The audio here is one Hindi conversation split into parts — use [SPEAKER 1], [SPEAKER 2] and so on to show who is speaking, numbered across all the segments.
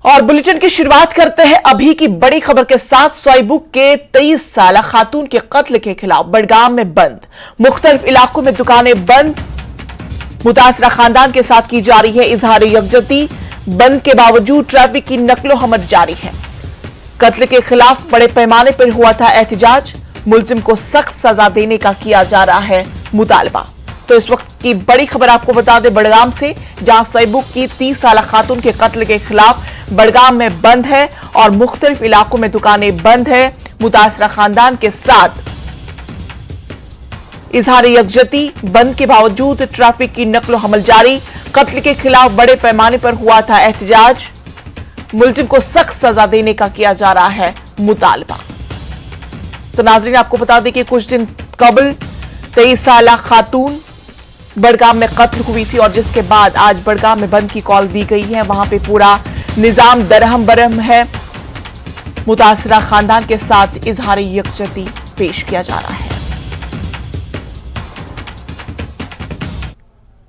[SPEAKER 1] और बुलेटिन की शुरुआत करते हैं अभी की बड़ी खबर के साथ। सोईबुक के 23 साल खातून के कत्ल के खिलाफ बड़गाम में बंद, मुख्तलिफ इलाकों में दुकानें बंद। मुतासरा खानदान के साथ की जा रही है इजहार यकजहती। बंद के बावजूद ट्रैफिक की नकलो हमत जारी है। कत्ल के खिलाफ बड़े पैमाने पर हुआ था एहतजाज। मुलजिम को सख्त सजा देने का किया जा रहा है मुतालबा। तो इस वक्त की बड़ी खबर आपको बता दें बड़गाम से, जहां सोईबुक की 30 साल खातून के कत्ल के खिलाफ बड़गाम में बंद है और मुख्तलिफ इलाकों में दुकानें बंद है। मुतासरा खानदान के साथ इजहार यकजहती। बंद के बावजूद ट्रैफिक की नकलो हमल जारी। कत्ल के खिलाफ बड़े पैमाने पर हुआ था एहतजाज। मुलजिम को सख्त सजा देने का किया जा रहा है मुतालबा। तो नाजरीन, आपको बता दें कि कुछ दिन कबल 23 साल खातून बड़गाम में कत्ल हुई थी और जिसके बाद आज बड़गाम में बंद की कॉल दी गई है। वहां पे पूरा निजाम दरहम बरहम है। मुतासरा खानदान के साथ इजहार यकजहती पेश किया जा रहा है।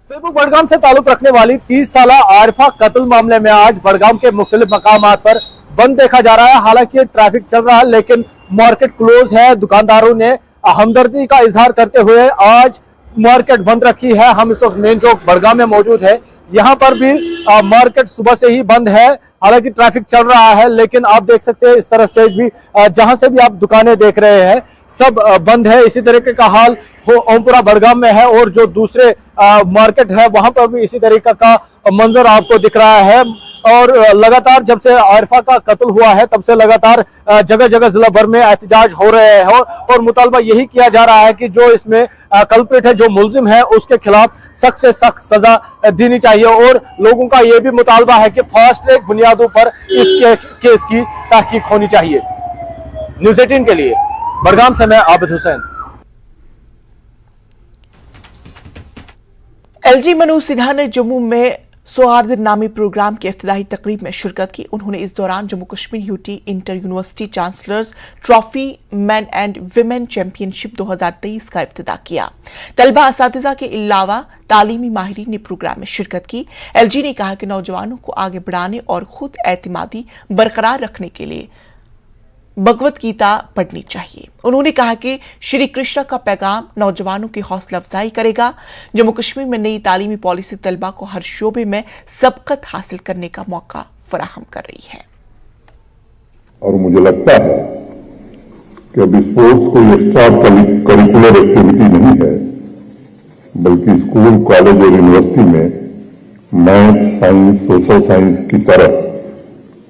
[SPEAKER 2] सोईबुक बड़गाम से ताल्लुक रखने वाली 30 साल आरिफा कत्ल मामले में आज बड़गाम के मुख्तलिफ मकामात पर बंद देखा जा रहा है। हालांकि ट्रैफिक चल रहा है लेकिन मार्केट क्लोज है। दुकानदारों ने हमदर्दी का इजहार करते हुए आज मार्केट बंद रखी है। हम इस वक्त मेन चौक बड़गाम में मौजूद है। यहाँ पर भी मार्केट सुबह से ही बंद है। हालांकि ट्रैफिक चल रहा है लेकिन आप देख सकते हैं इस तरफ से भी जहां से भी आप दुकानें देख रहे हैं सब बंद है। इसी तरीके का हाल ओमपुरा बड़गाम में है और जो दूसरे मार्केट है वहां पर भी इसी तरीके का मंजर आपको दिख रहा है। और लगातार जब से आरिफा का कत्ल हुआ है तब से लगातार जगह जगह जिला भर में एहतजाज हो रहे हैं और मुतालबा यही किया जा रहा है कि जो इसमें कल्प्रिट है, जो मुलजिम है, उसके खिलाफ सख्त से सख्त सजा देनी चाहिए। और लोगों का यह भी मुतालबा है कि फास्ट ट्रैक बुनियादों पर इस केस की तहकीक होनी चाहिए। न्यूज़ 18 के लिए बड़गाम से मैं आबिद हुसैन।
[SPEAKER 1] एलजी मनोज सिन्हा ने जम्मू में सौहार्द नामी प्रोग्राम की इफ्तिताही तकरीब में शिरकत की। उन्होंने इस दौरान Jammu Kashmir UT inter university chancellors trophy men and women championship 2023 का इफ्तिताह किया। तलबा असातिज़ा के अलावा तालीमी माहिरीन ने प्रोग्राम में शिरकत की। एलजी ने कहा कि नौजवानों को आगे बढ़ाने और खुद एतमादी बरकरार रखने के लिए भगवत गीता पढ़नी चाहिए। उन्होंने कहा कि श्री कृष्ण का पैगाम नौजवानों की हौसला अफजाई करेगा। जम्मू कश्मीर में नई तालीमी पॉलिसी तलबा को हर शोबे में सबकत हासिल करने का मौका फराहम कर रही है।
[SPEAKER 3] और मुझे लगता है कि अब स्पोर्ट्स कोई एक्स्ट्रा करिकुलर एक्टिविटी नहीं है, बल्कि स्कूल, कॉलेज और यूनिवर्सिटी में मैथ, साइंस, सोशल साइंस की तरह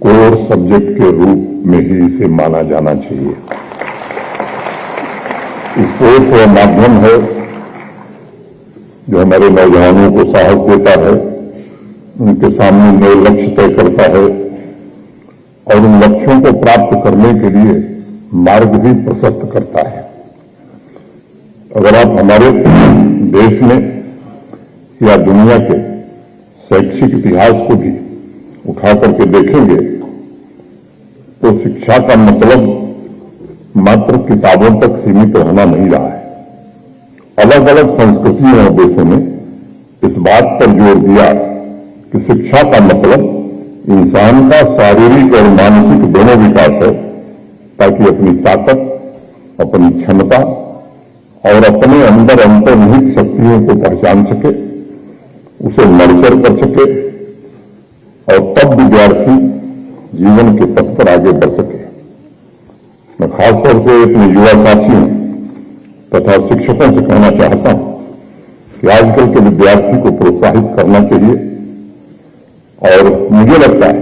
[SPEAKER 3] कोर सब्जेक्ट के रूप में ही इसे माना जाना चाहिए। स्पोर्ट्स वह माध्यम है जो हमारे नौजवानों को साहस देता है, उनके सामने नए लक्ष्य तय करता है और उन लक्ष्यों को प्राप्त करने के लिए मार्ग भी प्रशस्त करता है। अगर आप हमारे देश में या दुनिया के शैक्षिक इतिहास को भी उठा करके देखेंगे तो शिक्षा का मतलब मात्र किताबों तक सीमित रहना नहीं रहा है। अलग अलग संस्कृतियों और देशों ने इस बात पर जोर दिया कि शिक्षा का मतलब इंसान का शारीरिक और मानसिक दोनों विकास है, ताकि अपनी ताकत, अपनी क्षमता और अपने अंदर अंतर्निहित शक्तियों को पहचान सके, उसे नर्चर कर सके और तब विद्यार्थी जीवन के पथ पर आगे बढ़ सके। मैं खासतौर से अपने युवा साथियों तथा शिक्षकों से कहना चाहता हूं कि आजकल के विद्यार्थी को प्रोत्साहित करना चाहिए और मुझे लगता है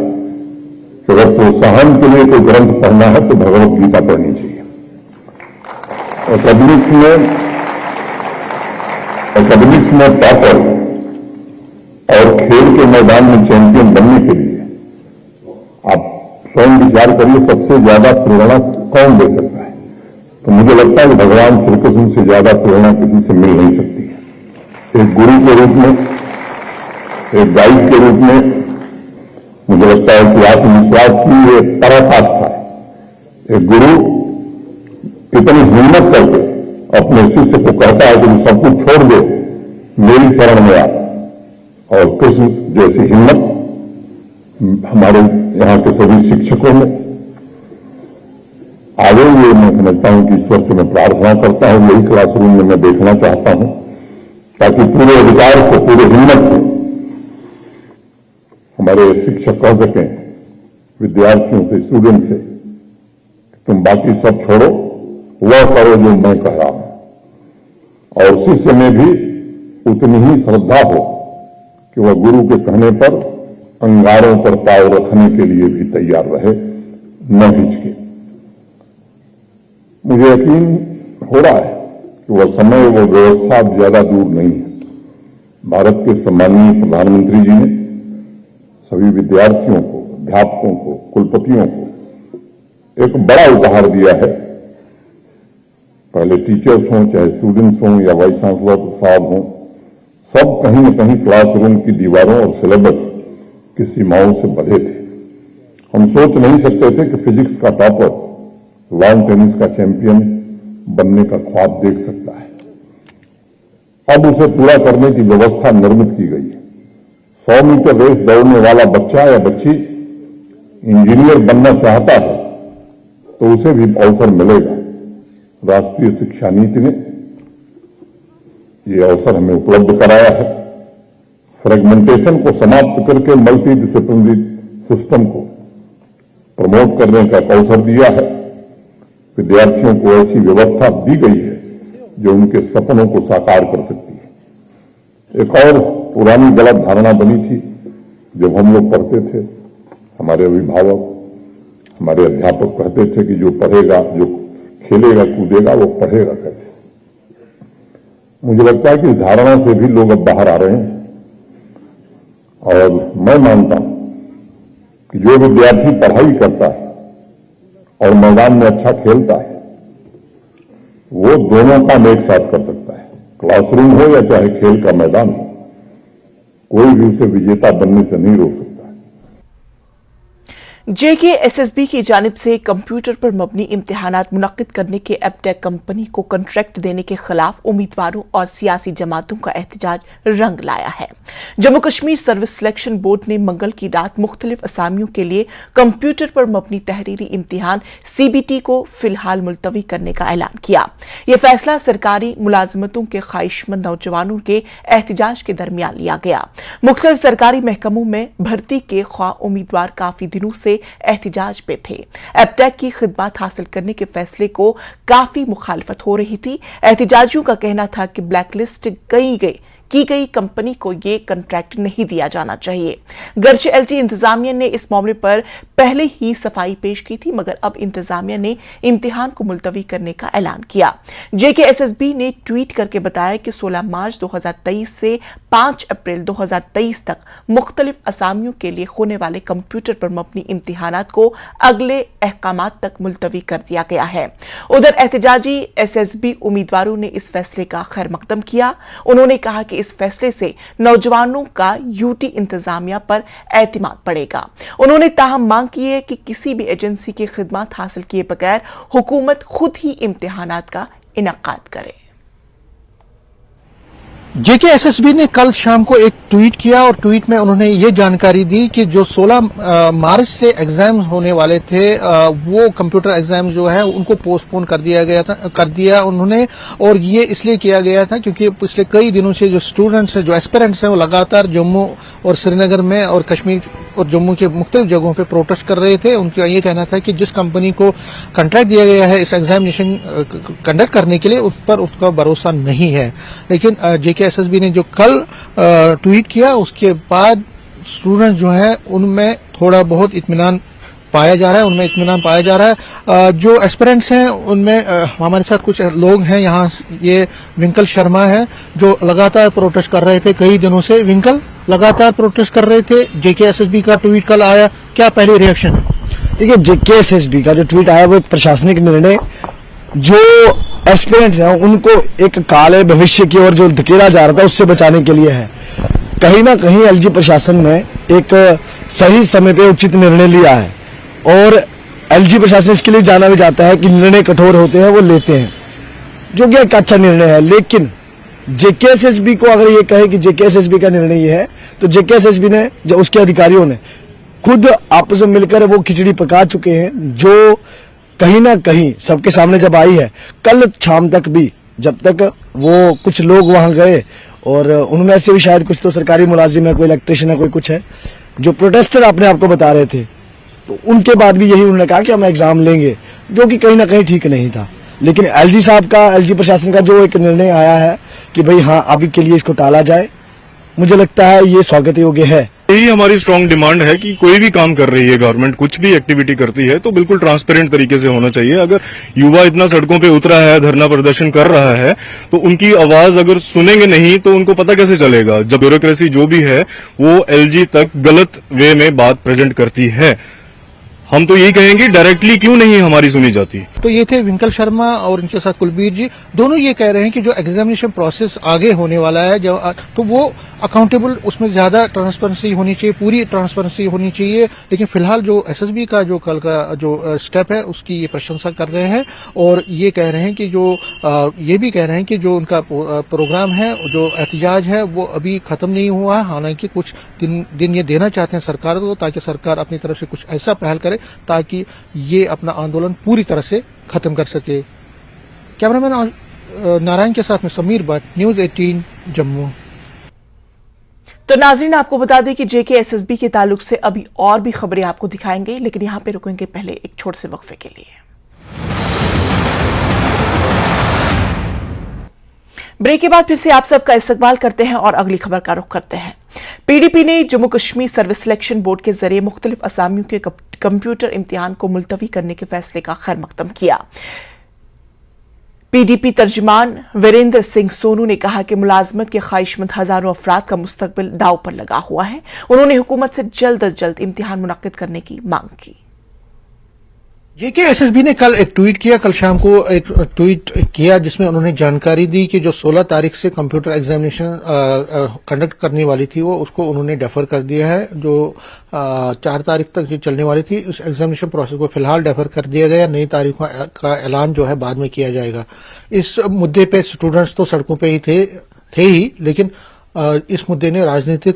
[SPEAKER 3] कि अगर प्रोत्साहन के लिए कोई ग्रंथ पढ़ना है तो भगवत गीता पढ़नी चाहिए। एकेडमिक्स में टॉपर और खेल के मैदान में चैंपियन बनने के लिए आप स्वयं विचार करिए, सबसे ज्यादा प्रेरणा कौन दे सकता है? तो मुझे लगता है कि भगवान श्री कृष्ण से ज्यादा प्रेरणा किसी से मिल नहीं सकती है। एक गुरु के रूप में, एक गाइड के रूप में मुझे लगता है कि आत्मविश्वास की एक पराकाष्ठा है। एक गुरु इतनी हिम्मत करके अपने शिष्य को कहता है कि तुम सब कुछ छोड़ दो, मेरी शरण में आ। और कृष्ण जैसी हिम्मत हमारे यहाँ के सभी शिक्षकों ने आगे ये मैं समझता हूं कि ईश्वर से मैं प्रार्थना करता हूं, यही क्लासरूम में मैं देखना चाहता हूं, ताकि पूरे अधिकार से, पूरे हिम्मत से हमारे शिक्षक कह सकें विद्यार्थियों से, स्टूडेंट से, तुम बाकी सब छोड़ो, वह करो जो मैं कह रहा हूं, और शिष्य में भी उतनी ही श्रद्धा हो कि वह गुरु के कहने पर अंगारों पर पांव रखने के लिए भी तैयार रहे, न हिचके। मुझे यकीन हो रहा है कि वह समय, वह व्यवस्था अब ज्यादा दूर नहीं है। भारत के सम्माननीय प्रधानमंत्री जी ने सभी विद्यार्थियों को, अध्यापकों को, कुलपतियों को एक बड़ा उपहार दिया है। पहले टीचर्स हों, चाहे स्टूडेंट्स हों या वाइस चांसलर साहब हों, सब कहीं न कहीं क्लासरूम की दीवारों और सिलेबस की सीमाओं से बंधे थे। हम सोच नहीं सकते थे कि फिजिक्स का टॉपर लॉन टेनिस का चैंपियन बनने का ख्वाब देख सकता है। अब उसे पूरा करने की व्यवस्था निर्मित की गई है। 100 मीटर रेस दौड़ने वाला बच्चा या बच्ची इंजीनियर बनना चाहता है तो उसे भी अवसर मिलेगा। राष्ट्रीय शिक्षा नीति ने ये अवसर हमें उपलब्ध कराया है। फ्रेगमेंटेशन को समाप्त करके मल्टी डिसिप्लिनरी सिस्टम को प्रमोट करने का अवसर दिया है। विद्यार्थियों को ऐसी व्यवस्था दी गई है जो उनके सपनों को साकार कर सकती है। एक और पुरानी गलत धारणा बनी थी जब हम लोग पढ़ते थे, हमारे अभिभावक, हमारे अध्यापक कहते थे कि जो पढ़ेगा, जो खेलेगा कूदेगा, वो पढ़ेगा कैसे। मुझे लगता है कि इस धारणा से भी लोग अब बाहर आ रहे हैं, और मैं मानता हूं कि जो विद्यार्थी पढ़ाई करता है और मैदान में अच्छा खेलता है, वो दोनों काम एक साथ कर सकता है। क्लासरूम हो या चाहे खेल का मैदान हो, कोई भी उसे विजेता बनने से नहीं रोक सकता।
[SPEAKER 1] JKSSB की जानिब से कंप्यूटर पर मबनी इम्तिहानात मुनक्किद करने के एबटेक कंपनी को कॉन्ट्रैक्ट देने के खिलाफ उम्मीदवारों और सियासी जमातों का एहतजाज रंग लाया है। Jammu Kashmir service selection board ने मंगल की रात मुख्तलिफ असामियों के लिए कंप्यूटर पर मबनी तहरीरी इम्तिहान CBT को फिलहाल मुलतवी करने का ऐलान किया। यह फैसला सरकारी मुलाजमतों के ख्वाहिशमंद नौजवानों के एहतजाज के दरमियान लिया गया। मुख्तलिफ सरकारी महकमों में भर्ती के ख्वाह उम्मीदवार काफी दिनों से एहतजाज पे थे। एबटेक की खिदमत हासिल करने के फैसले को काफी मुखालफत हो रही थी। एहतजाजियों का कहना था कि ब्लैकलिस्ट की गई कंपनी को ये कॉन्ट्रैक्ट नहीं दिया जाना चाहिए। गर्चे LT इंतजामिया ने इस मामले पर पहले ही सफाई पेश की थी, मगर अब इंतजामिया ने इम्तिहान को मुलतवी करने का ऐलान किया। JKSSB ने ट्वीट करके बताया कि 16 मार्च 2023 से 5 अप्रैल 2023 तक मुख्तलिफ असामियों के लिए होने वाले कंप्यूटर पर मबनी इम्तिहानात को अगले अहकामात तक मुलतवी कर दिया गया है। उधर एहतजाजी SSB उम्मीदवारों ने इस फैसले का खैर मकदम किया। उन्होंने कहा कि इस फैसले से नौजवानों का UT इंतजामिया पर एतमाद बढ़ेगा। उन्होंने ताहम मांग की है कि किसी भी एजेंसी की खिदमत हासिल किए बगैर हुकूमत खुद ही इम्तिहानात का इनकाद करे।
[SPEAKER 4] JKSSB ने कल शाम को एक ट्वीट किया और ट्वीट में उन्होंने ये जानकारी दी कि जो 16 मार्च से एग्जाम्स होने वाले थे, वो कंप्यूटर एग्जाम जो है उनको पोस्टपोन कर दिया उन्होंने। और ये इसलिए किया गया था क्योंकि पिछले कई दिनों से जो स्टूडेंट्स हैं, जो एस्पिरेंट्स हैं, वो लगातार जम्मू और श्रीनगर में और कश्मीर और जम्मू के मुख्तलिफ जगहों पे प्रोटेस्ट कर रहे थे। उनका ये कहना था कि जिस कंपनी को कॉन्ट्रैक्ट दिया गया है इस एग्जामिनेशन कंडक्ट करने के लिए, उस पर उसका भरोसा नहीं है। लेकिन JKSSB ने जो कल ट्वीट किया, उसके बाद स्टूडेंट जो है उनमें थोड़ा बहुत इत्मीनान पाया जा रहा है। जो एस्पिरेंट्स हैं उनमें हमारे साथ कुछ लोग हैं यहाँ। ये विंकल शर्मा है जो लगातार प्रोटेस्ट कर रहे थे कई दिनों से। विंकल, लगातार प्रोटेस्ट कर रहे थे, JKSSB का ट्वीट कल आया, क्या पहले रिएक्शन?
[SPEAKER 5] देखिए, JKSSB का जो ट्वीट आया वो एक प्रशासनिक निर्णय, जो एस्पिरेंट्स हैं उनको एक काले भविष्य की ओर जो धकेला जा रहा था उससे बचाने के लिए है। कहीं ना कहीं LG प्रशासन ने एक सही समय पे उचित निर्णय लिया है और LG प्रशासन इसके लिए जाना भी जाता है कि निर्णय कठोर होते हैं, वो लेते हैं, जो कि एक अच्छा निर्णय है। लेकिन JKSSB को अगर ये कहे कि JKSSB का निर्णय ये है, तो JKSSB ने, जो उसके अधिकारियों ने खुद आपस में मिलकर वो खिचड़ी पका चुके हैं, जो कहीं ना कहीं सबके सामने जब आई है। कल शाम तक भी जब तक वो कुछ लोग वहां गए और उनमें से भी शायद कुछ तो सरकारी मुलाजिम है, कोई इलेक्ट्रिशियन है, कोई कुछ है, जो प्रोटेस्टर अपने आप को बता रहे थे, तो उनके बाद भी यही उन्होंने कहा कि हम एग्जाम लेंगे, जो कि कहीं ना कहीं ठीक नहीं था। लेकिन एलजी साहब का, एलजी प्रशासन का जो एक निर्णय आया है कि भाई हाँ अभी के लिए इसको टाला जाए, मुझे लगता है ये स्वागत योग्य है।
[SPEAKER 6] यही हमारी स्ट्रांग डिमांड है कि कोई भी काम कर रही है गवर्नमेंट, कुछ भी एक्टिविटी करती है तो बिल्कुल ट्रांसपेरेंट तरीके से होना चाहिए। अगर युवा इतना सड़कों पे उतरा है, धरना प्रदर्शन कर रहा है, तो उनकी आवाज अगर सुनेंगे नहीं तो उनको पता कैसे चलेगा। जब ब्यूरोक्रेसी जो भी है वो एलजी तक गलत वे में बात प्रेजेंट करती है, हम तो यही कहेंगे डायरेक्टली क्यों नहीं हमारी सुनी जाती।
[SPEAKER 4] तो ये थे विंकल शर्मा और इनके साथ कुलबीर जी, दोनों ये कह रहे हैं कि जो एग्जामिनेशन प्रोसेस आगे होने वाला है तो वो अकाउंटेबल, उसमें ज्यादा ट्रांसपेरेंसी होनी चाहिए, पूरी ट्रांसपेरेंसी होनी चाहिए। लेकिन फिलहाल जो एसएसबी का जो कल का जो स्टेप है उसकी ये प्रशंसा कर रहे हैं और ये कह रहे हैं कि ये भी कह रहे हैं कि जो उनका प्रोग्राम है, जो एहतजाज है, वो अभी खत्म नहीं हुआ है। हालांकि कुछ दिन ये देना चाहते हैं सरकार को, ताकि सरकार अपनी तरफ से कुछ ऐसा पहल करे ताकि ये अपना आंदोलन पूरी तरह से खत्म कर सके। कैमरामैन नारायण के साथ में समीर भट्ट, न्यूज़ 18 जम्मू।
[SPEAKER 1] तो नाज़रीन, आपको बता दें कि जेकेएसएसबी के ताल्लुक से अभी और भी खबरें आपको दिखाएंगे, लेकिन यहां पे रुकेंगे पहले एक छोटे से वक्फे के लिए। ब्रेक के बाद फिर से आप सबका इस्तकबाल करते हैं और अगली खबर का रुख करते हैं। पीडीपी ने Jammu Kashmir service selection board के जरिए मुख्तलिफ असामियों के कंप्यूटर इम्तिहान को मुलतवी करने के फैसले का खैर मकदम किया। पीडीपी तर्जुमान वीरेंद्र सिंह सोनू ने कहा कि मुलाजमत के ख्वाहिशमंद हजारों अफराद का मुस्तकबिल दाव पर लगा हुआ है। उन्होंने हुकूमत से जल्द अज जल्द इम्तिहान मुनक्किद करने की मांग की।
[SPEAKER 4] जेकेएसएसबी ने कल एक ट्वीट किया, कल शाम को एक ट्वीट किया जिसमें उन्होंने जानकारी दी कि जो 16 तारीख से कंप्यूटर एग्जामिनेशन कंडक्ट करने वाली थी वो उसको उन्होंने डेफर कर दिया है। जो 4 तारीख तक जो चलने वाली थी उस एग्जामिनेशन प्रोसेस को फिलहाल डेफर कर दिया गया। नई तारीखों का ऐलान जो है बाद में किया जाएगा। इस मुद्दे पे स्टूडेंट्स तो सड़कों पे ही थे ही, लेकिन इस मुद्दे ने राजनीतिक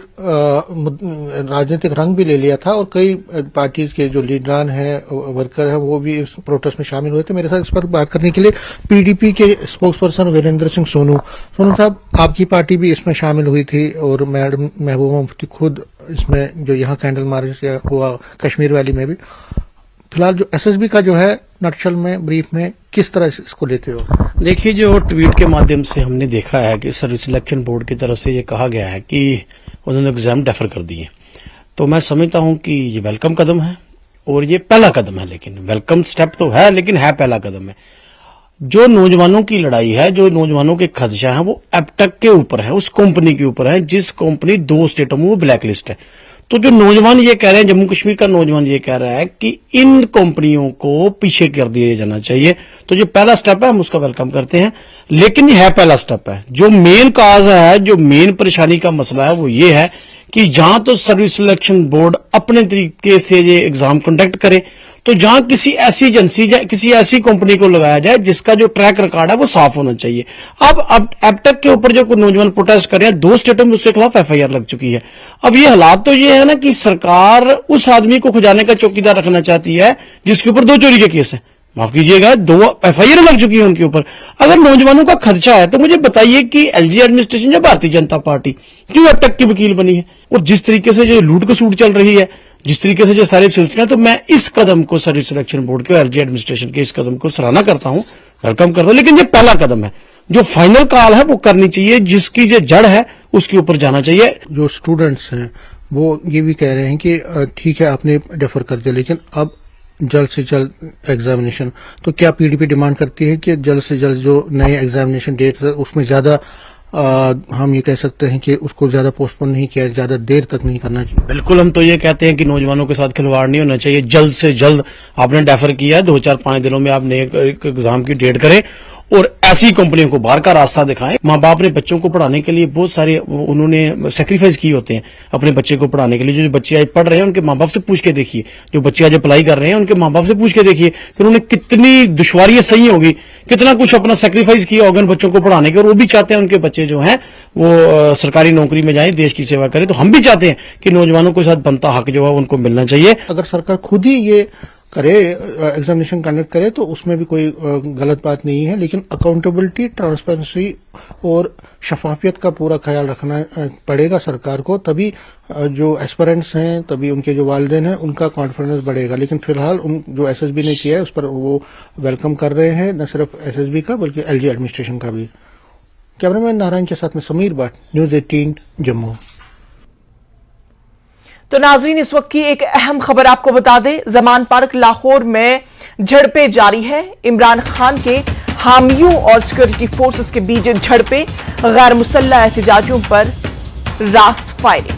[SPEAKER 4] रंग भी ले लिया था और कई पार्टीज के जो लीडरान हैं, वर्कर हैं, वो भी इस प्रोटेस्ट में शामिल हुए थे। मेरे साथ इस पर बात करने के लिए पीडीपी के स्पोक्स पर्सन वीरेंद्र सिंह सोनू साहब, आपकी पार्टी भी इसमें शामिल हुई थी और मैडम महबूबा मुफ्ती खुद इसमें जो यहाँ कैंडल मार्च हुआ कश्मीर वैली में भी। फिलहाल जो एसएसबी का जो है नटशल में, ब्रीफ में, किस तरह इसको लेते हो?
[SPEAKER 7] देखिए, जो ट्वीट के माध्यम से हमने देखा है कि सर्विस सिलेक्शन बोर्ड की तरफ से ये कहा गया है कि उन्होंने एग्जाम डेफर कर दिए, तो मैं समझता हूं कि ये वेलकम कदम है और ये पहला कदम है। लेकिन वेलकम स्टेप तो है, लेकिन है पहला कदम है। जो नौजवानों की लड़ाई है, जो नौजवानों के खदशा है, वो एपटेक के ऊपर है, उस कंपनी के ऊपर है जिस कंपनी 2 स्टेटों में वो ब्लैक लिस्ट है। तो जो नौजवान ये कह रहे हैं, जम्मू कश्मीर का नौजवान ये कह रहा है कि इन कंपनियों को पीछे कर दिया जाना चाहिए, तो जो पहला स्टेप है हम उसका वेलकम करते हैं। लेकिन ये है पहला स्टेप है। जो मेन काज है, जो मेन परेशानी का मसला है, वो ये है कि जहां तो सर्विस सिलेक्शन बोर्ड अपने तरीके से ये एग्जाम कंडक्ट करे, तो जहां किसी ऐसी एजेंसी या किसी ऐसी कंपनी को लगाया जाए जिसका जो ट्रैक रिकॉर्ड है वो साफ होना चाहिए। अब एपटेक के ऊपर जो कुछ नौजवान प्रोटेस्ट कर रहे हैं, 2 स्टेटों में उसके खिलाफ एफआईआर लग चुकी है। अब ये हालात तो ये है ना कि सरकार उस आदमी को खुजाने का चौकीदार रखना चाहती है जिसके ऊपर 2 चोरी के केस है, माफ कीजिएगा 2 एफआईआर लग चुकी है उनके ऊपर। अगर नौजवानों का खर्चा है तो मुझे बताइए कि एलजी एडमिनिस्ट्रेशन या भारतीय जनता पार्टी क्यों एपटेक की वकील बनी है? और जिस तरीके से जो लूट कसूट चल रही है, जिस तरीके से जो सारे सिलसिले, तो मैं इस कदम को सर्विस सिलेक्शन बोर्ड के और एलजी एडमिनिस्ट्रेशन के इस कदम को सराहना करता हूं, वेलकम करता हूं। लेकिन ये पहला कदम है। जो फाइनल कॉल है वो करनी चाहिए, जिसकी जो जड़ है उसके ऊपर जाना चाहिए।
[SPEAKER 4] जो स्टूडेंट्स हैं वो ये भी कह रहे हैं कि ठीक है आपने डेफर कर दिया, लेकिन अब जल्द से जल्द एग्जामिनेशन, तो क्या पीडीपी डिमांड करती है कि जल्द से जल्द जो नए एग्जामिनेशन डेट है उसमें ज्यादा हम ये कह सकते हैं कि उसको ज्यादा पोस्टपोन नहीं किया, ज्यादा देर तक नहीं करना चाहिए?
[SPEAKER 7] बिल्कुल, हम तो ये कहते हैं कि नौजवानों के साथ खिलवाड़ नहीं होना चाहिए। जल्द से जल्द आपने डेफर किया, 2-4-5 दिनों में आपने एक एग्जाम की डेट करें और ऐसी कंपनियों को बाहर का रास्ता दिखाएं। माँ बाप ने बच्चों को पढ़ाने के लिए बहुत सारे उन्होंने सेक्रीफाइस किए होते हैं अपने बच्चे को पढ़ाने के लिए। जो बच्चे आज पढ़ रहे हैं उनके माँ बाप से पूछ के देखिए, जो बच्चे आज अप्लाई कर रहे हैं उनके माँ बाप से पूछ के देखिए कि उन्होंने कितनी दुश्वारियां सही होगी, कितना कुछ अपना सेक्रीफाइस किया होगा उन बच्चों को पढ़ाने के, और वो भी चाहते हैं उनके बच्चे जो हैं वो सरकारी नौकरी में जाएं, देश की सेवा करें। तो हम भी चाहते हैं कि नौजवानों के साथ बनता हक जो है उनको मिलना चाहिए।
[SPEAKER 4] अगर सरकार खुद ही ये करे, एग्जामिनेशन कंडक्ट करे, तो उसमें भी कोई गलत बात नहीं है, लेकिन अकाउंटेबिलिटी, ट्रांसपेरेंसी और शफाफियत का पूरा ख्याल रखना पड़ेगा सरकार को। तभी जो एस्पिरेंट्स हैं, तभी उनके जो वालिदैन हैं, उनका कॉन्फिडेंस बढ़ेगा। लेकिन फिलहाल जो एसएसबी ने किया है उस पर वो वेलकम कर रहे हैं, न सिर्फ एसएसबी का बल्कि एलजी एडमिनिस्ट्रेशन का भी। कैमरामैन नारायण के साथ में समीर भट्ट, न्यूज 18 जम्मू।
[SPEAKER 1] तो नाजरीन, इस वक्त की एक अहम खबर आपको बता दें, जमान पार्क लाहौर में झड़पें जारी है। इमरान खान के हामियों और सिक्योरिटी फोर्सेस के बीच झड़पें, गैर मुसल्लह एहतजाजियों पर रास्त फायरिंग।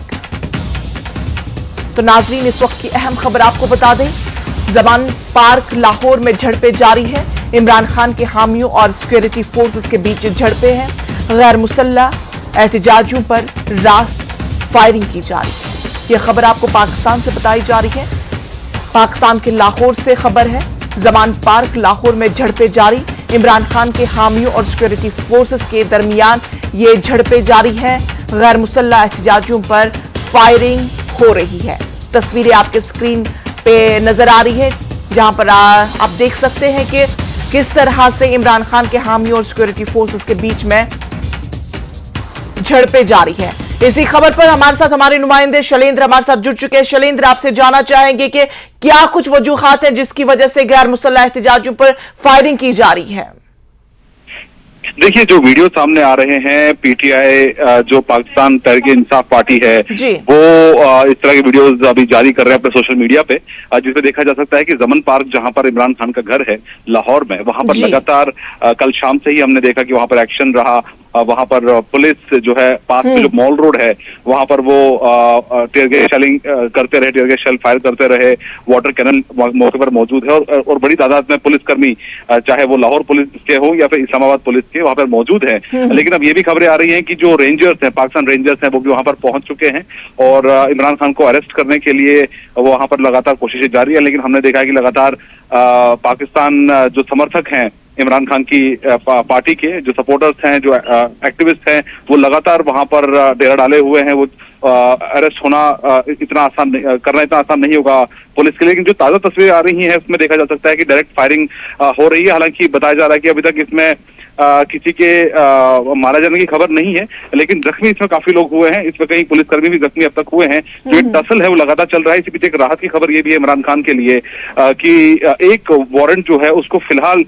[SPEAKER 1] तो नाजरीन, इस वक्त की अहम खबर आपको बता दें, जमान पार्क लाहौर में झड़पें जारी है। इमरान खान के हामियों और सिक्योरिटी फोर्सेस के बीच झड़पें हैं, गैर मुसल्लह एहतजाजियों पर रास्त फायरिंग की जा रही है। यह खबर आपको पाकिस्तान से बताई जा रही है। पाकिस्तान के लाहौर से खबर है, जमान पार्क लाहौर में झड़पें जारी। इमरान खान के हामियों और सिक्योरिटी फोर्सेस के दरमियान ये झड़पें जारी हैं, गैर मुसल्लह एहतजाजियों पर फायरिंग हो रही है। तस्वीरें आपके स्क्रीन पे नजर आ रही है, जहां पर आप देख सकते हैं कि किस तरह से इमरान खान के हामियों और सिक्योरिटी फोर्सेस के बीच में झड़पें जारी है। इसी खबर पर हमारे साथ हमारे नुमाइंदे शैलेंद्र हमारे साथ जुड़ चुके हैं। शैलेंद्र, आपसे जानना चाहेंगे कि क्या कुछ वजूहात हैं जिसकी वजह से गैर मुसल्लह एहतजाजियों पर फायरिंग की जा रही है?
[SPEAKER 8] देखिए, जो वीडियो सामने आ रहे हैं, पीटीआई जो पाकिस्तान तहरीक इंसाफ पार्टी है वो इस तरह के वीडियोस अभी जारी कर रहे हैं अपने सोशल मीडिया पे, जिसमें देखा जा सकता है कि जमन पार्क जहां पर इमरान खान का घर है लाहौर में, वहां पर लगातार कल शाम से ही हमने देखा कि वहां पर एक्शन रहा। वहां पर पुलिस जो है पास में जो मॉल रोड है वहां पर वो टीयर गैस शेलिंग करते रहे, टीयर गैस शेल फायर करते रहे। वाटर कैनन मौके पर मौजूद है और बड़ी तादाद में पुलिसकर्मी, चाहे वो लाहौर पुलिस के हो या फिर इस्लामाबाद पुलिस के, वहां पर मौजूद है। लेकिन अब ये भी खबरें आ रही हैं कि जो रेंजर्स हैं, पाकिस्तान रेंजर्स हैं, वो भी वहां पर पहुंच चुके हैं और इमरान खान को अरेस्ट करने के लिए वहां पर लगातार कोशिशें जारी है। लेकिन हमने देखा है कि लगातार पाकिस्तान जो समर्थक हैं इमरान खान की पार्टी के, जो सपोर्टर्स हैं, जो एक्टिविस्ट हैं, वो लगातार वहां पर डेरा डाले हुए हैं। वो अरेस्ट होना इतना आसान नहीं होगा पुलिस के लिए। लेकिन जो ताजा तस्वीरें आ रही हैं उसमें देखा जा सकता है कि डायरेक्ट फायरिंग हो रही है। हालांकि बताया जा रहा है कि अभी तक इसमें किसी के मारा जाने की खबर नहीं है, लेकिन जख्मी इसमें काफी लोग हुए हैं। इसमें कई पुलिसकर्मी भी जख्मी अब तक हुए हैं। जो एक टसल है वो लगातार चल रहा है। इसी बीच एक राहत की खबर ये भी है इमरान खान के लिए कि एक वारंट जो है उसको फिलहाल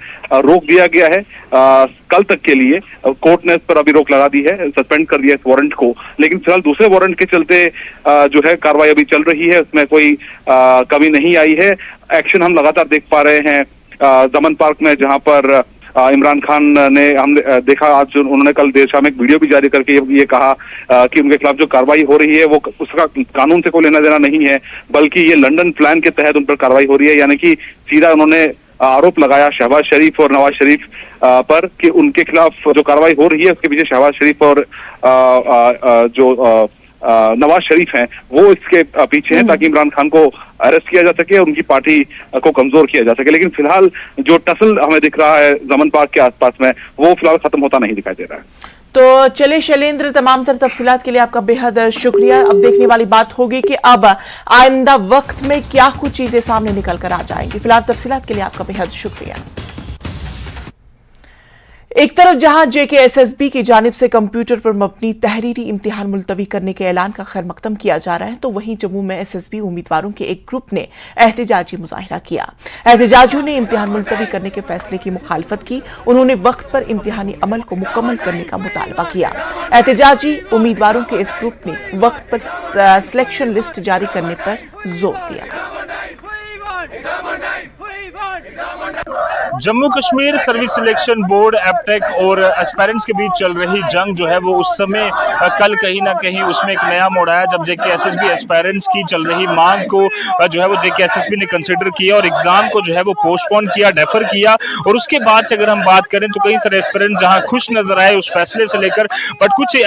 [SPEAKER 8] रोक दिया गया है कल तक के लिए। कोर्ट ने इस पर अभी रोक लगा दी है, सस्पेंड कर दिया इस वारंट को। लेकिन फिलहाल दूसरे वारंट के चलते जो है कार्रवाई अभी चल रही है, उसमें कोई कमी नहीं आई है। एक्शन हम लगातार देख पा रहे हैं जमन पार्क में, जहां पर इमरान खान ने हमने देखा आज उन्होंने कल देर शाम एक वीडियो भी जारी करके ये कहा कि उनके खिलाफ जो कार्रवाई हो रही है वो उसका कानून से कोई लेना देना नहीं है, बल्कि ये लंदन प्लान के तहत उन पर कार्रवाई हो रही है। यानी कि सीधा उन्होंने आरोप लगाया शहबाज शरीफ और नवाज शरीफ पर कि उनके खिलाफ जो कार्रवाई हो रही है उसके पीछे शहबाज शरीफ और जो नवाज शरीफ हैं वो इसके पीछे हैं, ताकि इमरान खान को अरेस्ट किया जा सके, उनकी पार्टी को कमजोर किया जा सके। लेकिन फिलहाल जो टसल हमें दिख रहा है जमन पार्क के आसपास में, वो फिलहाल खत्म होता नहीं दिखाई दे रहा है।
[SPEAKER 1] तो चलिए शैलेंद्र, तमाम तर तफसीलात के लिए आपका बेहद शुक्रिया। अब देखने वाली बात होगी कि अब आइंदा वक्त में क्या कुछ चीजें सामने निकल कर आ जाएंगी। फिलहाल तफसीलात के लिए आपका बेहद शुक्रिया। एक तरफ जहां JKSSB की जानिब से कंप्यूटर पर मबनी तहरीरी इम्तिहान मुलतवी करने के ऐलान का खैर मकदम किया जा रहा है, तो वहीं जम्मू में SSB उम्मीदवारों के एक ग्रुप ने एहतजाजी मुजाहिरा किया। एहतजाजियों ने इम्तिहान मुलतवी करने के फैसले की मुखालफत की। उन्होंने वक्त पर इम्तिहानी अमल को मुकम्मल करने का मुतालबा किया। एहतजाजी उम्मीदवारों के इस ग्रुप ने वक्त पर सिलेक्शन लिस्ट जारी करने पर जोर दिया।
[SPEAKER 9] Jammu Kashmir service selection board Aptech और एस्पायरेंट्स के बीच चल रही जंग जो है वो उस समय कल कहीं ना कहीं उसमें एक नया मोड़ आया जब जेकेएसएसबी एस्पायरेंट्स की चल रही मांग को जो है वो जेकेएसएसबी ने कंसिडर किया और एग्जाम को जो है वो पोस्टपोन किया, डेफर किया। और उसके बाद से अगर हम बात करें तो कई सारे एस्पायरेंट जहां खुश नजर आए उस फैसले से लेकर, बट कुछ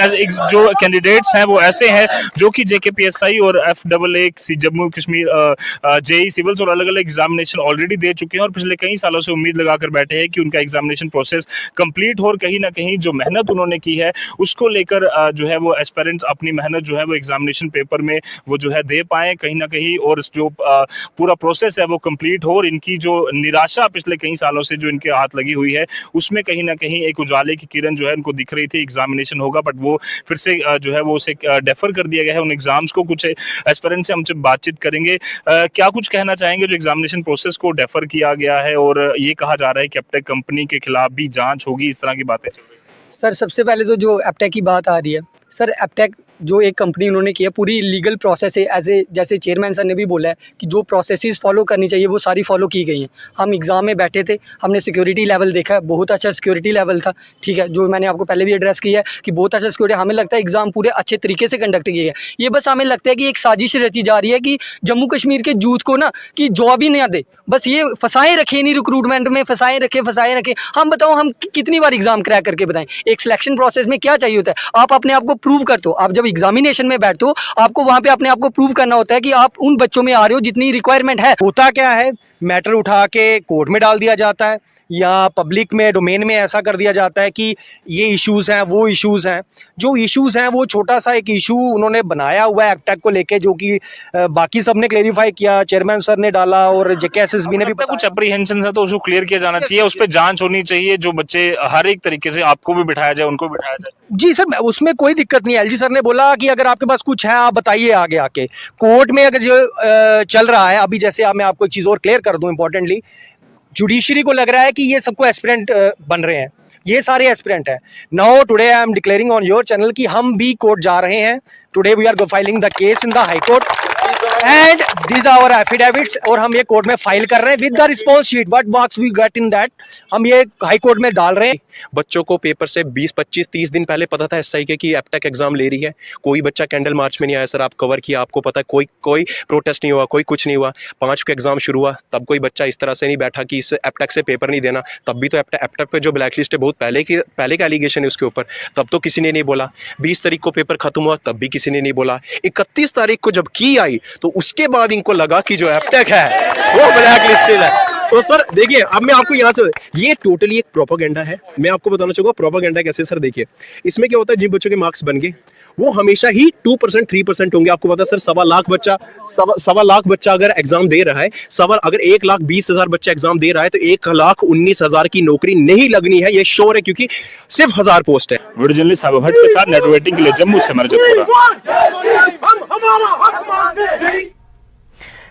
[SPEAKER 9] जो कैंडिडेट्स हैं वो ऐसे हैं जो कि जेकेपीएसआई और FAA Jammu Kashmir JE civils और अलग अलग एग्जामिनेशन ऑलरेडी दे चुके हैं और पिछले कई सालों से उम्मीद लगाकर बैठे हैं कि उनका एग्जामिनेशन प्रोसेस कंप्लीट हो और कहीं ना कहीं जो मेहनत उन्होंने की है उसको लेकर जो है वो एस्पायरेंट्स अपनी मेहनत जो है वो एग्जामिनेशन पेपर में वो जो है दे पाए कहीं ना कहीं, और जो पूरा प्रोसेस है वो कंप्लीट हो। और इनकी जो निराशा पिछले कई सालों से जो इनके हाथ लगी हुई है उसमें कहीं ना कहीं एक उजाले की किरण जो है इनको दिख रही थी, एग्जामिनेशन होगा बट वो फिर से जो है वो उसे डेफर कर दिया गया है उन एग्जाम्स को। कुछ एस्पायरेंट से हमसे बातचीत करेंगे, क्या कुछ कहना चाहेंगे जो एग्जामिनेशन प्रोसेस को डेफर किया गया है और ये कहा जा रहा है कि एपटेक कंपनी के खिलाफ भी जांच होगी, इस तरह की बातें चल रही है?
[SPEAKER 10] सर सबसे पहले तो जो एपटेक की बात आ रही है, सर एपटेक जो एक कंपनी उन्होंने किया पूरी लीगल प्रोसेस है, जैसे चेयरमैन सर ने भी बोला है कि जो प्रोसेसेस फॉलो करनी चाहिए वो सारी फॉलो की गई हैं। हम एग्ज़ाम में बैठे थे, हमने सिक्योरिटी लेवल देखा है, बहुत अच्छा सिक्योरिटी लेवल था, ठीक है, जो मैंने आपको पहले भी एड्रेस किया है कि बहुत अच्छा सिक्योरिटी। हमें लगता है एग्ज़ाम पूरे अच्छे तरीके से कंडक्ट किया गया। ये बस हमें लगता है कि एक साजिश रची जा रही है कि जम्मू कश्मीर के यूथ को ना कि जॉब ही नहीं दे, बस ये फंसाए रखे, नहीं रिक्रूटमेंट में फंसाए रखे। हम बताओ हम कितनी बार एग्ज़ाम क्रैक करके बताएं? एक सिलेक्शन प्रोसेस में क्या चाहिए होता है, आप अपने आप को प्रूव करते हो। आप जब एग्जामिनेशन में बैठते हो आपको वहां पे अपने आप को प्रूव करना होता है कि आप उन बच्चों में आ रहे हो जितनी रिक्वायरमेंट है।
[SPEAKER 2] होता क्या है, मैटर उठा के कोर्ट में डाल दिया जाता है या पब्लिक में डोमेन में ऐसा कर दिया जाता है कि ये इश्यूज हैं वो इश्यूज हैं। जो इश्यूज हैं वो छोटा सा एक इशू उन्होंने बनाया हुआ है एपटेक को लेके, जो कि बाकी सब ने क्लेरिफाई किया, चेयरमैन सर ने डाला और जेकेएसएसबी ने भी
[SPEAKER 9] कुछ अप्रीहेंशन है तो उसको क्लियर किया जाना चाहिए, उस पर जांच होनी चाहिए, जो बच्चे हर एक तरीके से आपको भी बिठाया जाए उनको बिठाया जाए।
[SPEAKER 2] जी सर, उसमें कोई दिक्कत नहीं है। एलजी सर ने बोला कि अगर आपके पास कुछ है आप बताइए आगे आके। कोर्ट में अगर जो चल रहा है अभी, जैसे मैं आपको एक चीज़ और क्लियर कर दूं इंपॉर्टेंटली, जुडिशरी को लग रहा है कि ये सबको एस्पिरेंट बन रहे हैं, ये सारे एस्पिरेंट हैं। Now today I am declaring on your channel कि हम भी कोर्ट जा रहे हैं। Today we are filing the case in the high court and this our affidavits, और हम ये कोर्ट में फाइल कर रहे हैं with the response sheet what marks we get in that, हम ये हाई कोर्ट में डाल रहे हैं।
[SPEAKER 11] बच्चों को पेपर से 20, 25, 30 दिन पहले पता था एसआई के कि एपटेक एग्जाम ले रही है। कोई बच्चा कैंडल मार्च में नहीं आया सर, आप कवर किया, आपको पता है कोई प्रोटेस्ट नहीं हुआ, कोई कुछ नहीं हुआ। 5 को एग्जाम शुरू हुआ तब कोई बच्चा इस तरह से नहीं बैठा कि इस एपटेक से पेपर नहीं देना। तब भी तो एपटेक पे जो ब्लैक लिस्ट है बहुत पहले का एलिगेशन है उसके ऊपर, तब तो किसी ने नहीं बोला। 20 तारीख को पेपर खत्म हुआ तब भी किसी ने नहीं बोला। 31 तारीख को जब की आई तो उसके बाद इनको लगा कि जो एपटेक है वो ब्लैक लिस्टेड है। तो सर देखिए, अब मैं आपको यहाँ से, ये टोटली एक प्रोपेगेंडा है। मैं आपको बताना चाहूंगा प्रोपेगेंडा कैसे। सर देखिए, इसमें क्या होता है, जिन बच्चों के मार्क्स बन गए वो हमेशा ही 2%, 3% होंगे। आपको पता है सर, 1.25 लाख बच्चा अगर एग्जाम दे रहा है, अगर 1,20,000 बच्चा एग्जाम दे रहा है तो 1,19,000 की नौकरी नहीं लगनी है, ये श्योर है, क्योंकि सिर्फ 1000 पोस्ट है।
[SPEAKER 9] वीडियो जर्नलिस्ट साहब भट्ट के साथ नेट वेटिंग के लिए जम्मू से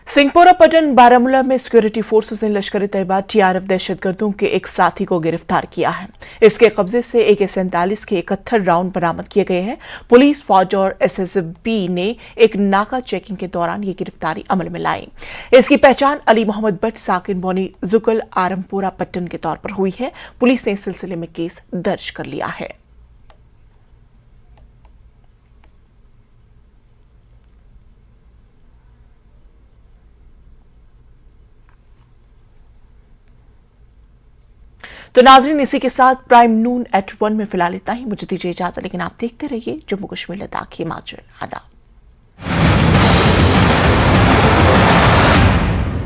[SPEAKER 1] सिंहपोरा पटन बारामूला में सिक्योरिटी फोर्सेस ने लश्कर तैयबा TRF दहशतगर्दों के एक साथी को गिरफ्तार किया है। इसके कब्जे से AK-47 के 71 राउंड बरामद किए गए हैं। पुलिस, फौज और SSB ने एक नाका चेकिंग के दौरान ये गिरफ्तारी अमल में लाई। इसकी पहचान अली मोहम्मद भट्ट साकिन बोनी जुकल आरमपुरा पट्टन के तौर पर हुई है। पुलिस ने इस सिलसिले में केस दर्ज कर लिया है। तो नाजरीन, इसी के साथ प्राइम नून @ 1 में फिलहाल इतना ही। मुझे दीजिए इजाजत, लेकिन आप देखते रहिए जम्मू कश्मीर लद्दाख हिमाचल। आदाब।